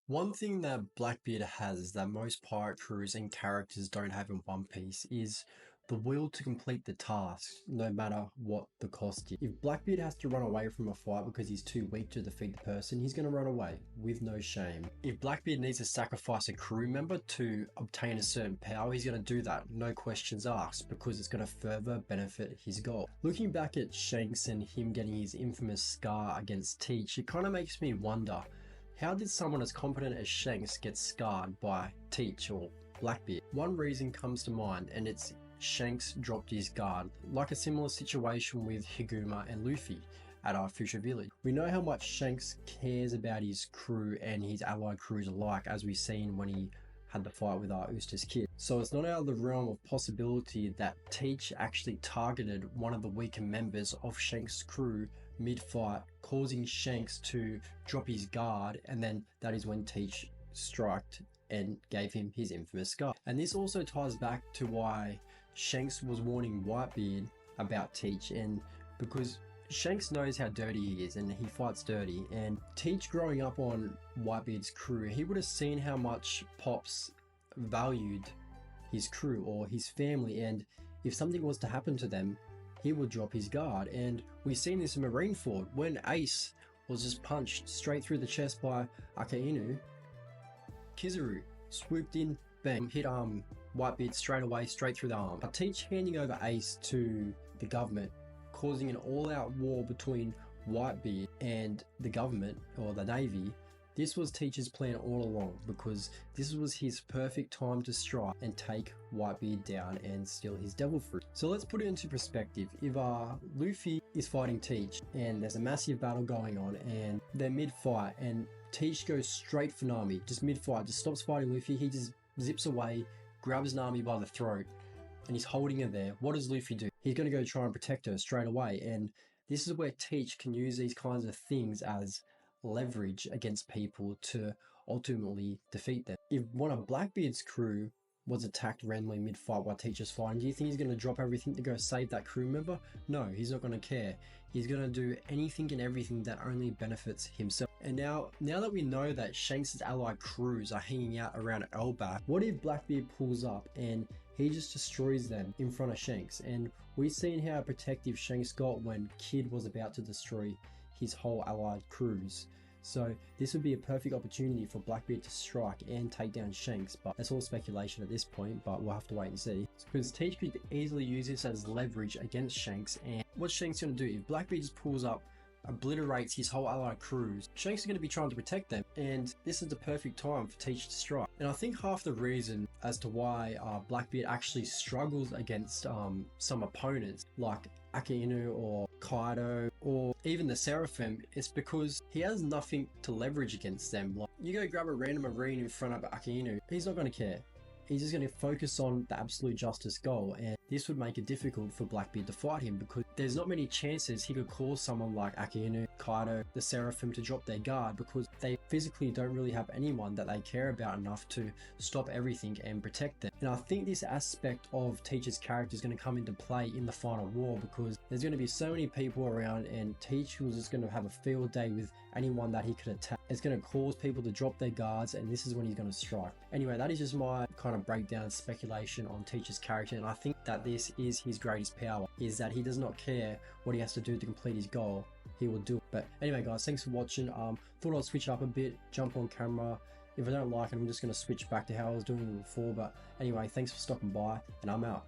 One thing that Blackbeard has that most pirate crews and characters don't have in One Piece is the will to complete the task, no matter what the cost is. If Blackbeard has to run away from a fight because he's too weak to defeat the person, he's going to run away with no shame. If Blackbeard needs to sacrifice a crew member to obtain a certain power, he's going to do that, no questions asked, because it's going to further benefit his goal. Looking back at Shanks and him getting his infamous scar against Teach, it kind of makes me wonder, how did someone as competent as Shanks get scarred by Teach or Blackbeard? One reason comes to mind, and it's Shanks dropped his guard, like a similar situation with Higuma and Luffy at our Future Village. We know how much Shanks cares about his crew and his allied crews alike, as we've seen when he had the fight with our Eustace Kid. So it's not out of the realm of possibility that Teach actually targeted one of the weaker members of Shanks' crew mid-fight, causing Shanks to drop his guard, and then that is when Teach struck and gave him his infamous scar. And this also ties back to why Shanks was warning Whitebeard about Teach, and because Shanks knows how dirty he is and he fights dirty, and Teach growing up on Whitebeard's crew, he would have seen how much Pops valued his crew or his family, and if something was to happen to them, he would drop his guard. And we've seen this in Marineford when Ace was just punched straight through the chest by Akainu. Kizaru swooped in, bang, hit Whitebeard straight away, straight through the arm. Teach handing over Ace to the government, causing an all-out war between Whitebeard and the government or the Navy. This was Teach's plan all along, because this was his perfect time to strike and take Whitebeard down and steal his devil fruit. So let's put it into perspective. If Luffy is fighting Teach and there's a massive battle going on and they're mid-fight and Teach goes straight for Nami, just mid-fight, just stops fighting Luffy, he just zips away, grabs Nami by the throat, and he's holding her there. What does Luffy do? He's going to go try and protect her straight away. And this is where Teach can use these kinds of things as leverage against people to ultimately defeat them. If one of Blackbeard's crew was attacked randomly mid-fight while Teach is fighting, do you think he's going to drop everything to go save that crew member? No, he's not going to care. He's going to do anything and everything that only benefits himself. And now that we know that Shanks' allied crews are hanging out around Elbaf, what if Blackbeard pulls up and he just destroys them in front of Shanks? And we've seen how protective Shanks got when Kid was about to destroy his whole allied crews. So this would be a perfect opportunity for Blackbeard to strike and take down Shanks, but that's all speculation at this point, but we'll have to wait and see. Because Teach could easily use this as leverage against Shanks, and what's Shanks going to do? If Blackbeard just pulls up, obliterates his whole allied crews, Shanks is going to be trying to protect them, and this is the perfect time for Teach to strike. And I think half the reason as to why Blackbeard actually struggles against some opponents like Akainu or Kaido or even the Seraphim is because he has nothing to leverage against them. Like, you go grab a random marine in front of Akainu, he's not going to care. He's just going to focus on the absolute justice goal, and this would make it difficult for Blackbeard to fight him because there's not many chances he could cause someone like Akainu, Kaido, the Seraphim to drop their guard, because they physically don't really have anyone that they care about enough to stop everything and protect them. And I think this aspect of Teach's character is going to come into play in the final war, because there's going to be so many people around and Teach was just going to have a field day with anyone that he could attack. It's going to cause people to drop their guards, and this is when he's going to strike. Anyway, that is just my kind of breakdown speculation on Teach's character, and I think that this is his greatest power, is that he does not care what he has to do to complete his goal. He will do it. But anyway guys, thanks for watching. Thought I'd switch up a bit, jump on camera. If I don't like it, I'm just going to switch back to how I was doing it before. But anyway, thanks for stopping by, and I'm out.